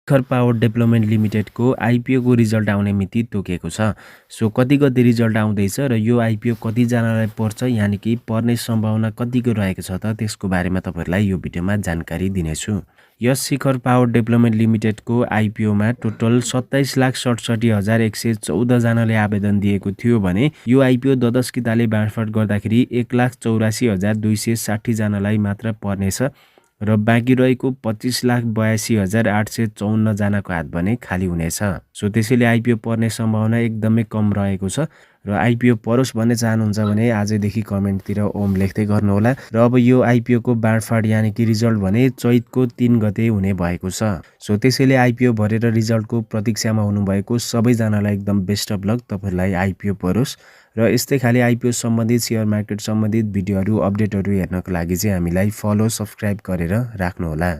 शिखर power development लिमिटेडको आइपिओको result आउने मिति तोकिएको छ। सो कति गते रिजल्ट आउँदैछ र यो आइपिओ कतिजनालाई पर्छ यानि कि पर्ने सम्भावना कतिको रहेको छ त त्यसको बारेमा तपाईहरुलाई यो भिडियोमा जानकारी दिनेछु। यस शिखर पावर डेभलपमेन्ट लिमिटेडको आइपिओमा टोटल 27,67,114 जनाले आवेदन दिएको थियो भने यो आइपिओ ददस्किताले बाँडफाँड गर्दाखेरि 1,84,260 जनालाई मात्र पर्नेछ र बाँकी रहेको 25,82,854 जनाको हात भने खाली हुनेछ। सो त्यसैले आइपिओ पर्ने सम्भावना एकदमै कम रहेको छ र आइपिओ परोस् भन्ने चाहनुहुन्छ भने आजैदेखि कमेन्टतिर ओम लेख्दै गर्नुहोला। र अब यो आइपिओ को बाँडफाँड यानि कि रिजल्ट भने चैतको 3 गते हुने भएको छ। सो त्यसैले आइपिओ भरेर रिजल्टको प्रतीक्षामा हुनुभएको सबैजनालाई एकदम बेस्ट अफ लक, तपाईहरुलाई आइपिओ परोस्। र यस्तै खाली आइपिओ सम्बन्धित शेयर मार्केट सम्बन्धित भिडियोहरु अपडेटहरु हेर्नको लागि चाहिँ हामीलाई फलो सब्स्क्राइब गरेर राख्नुहोला।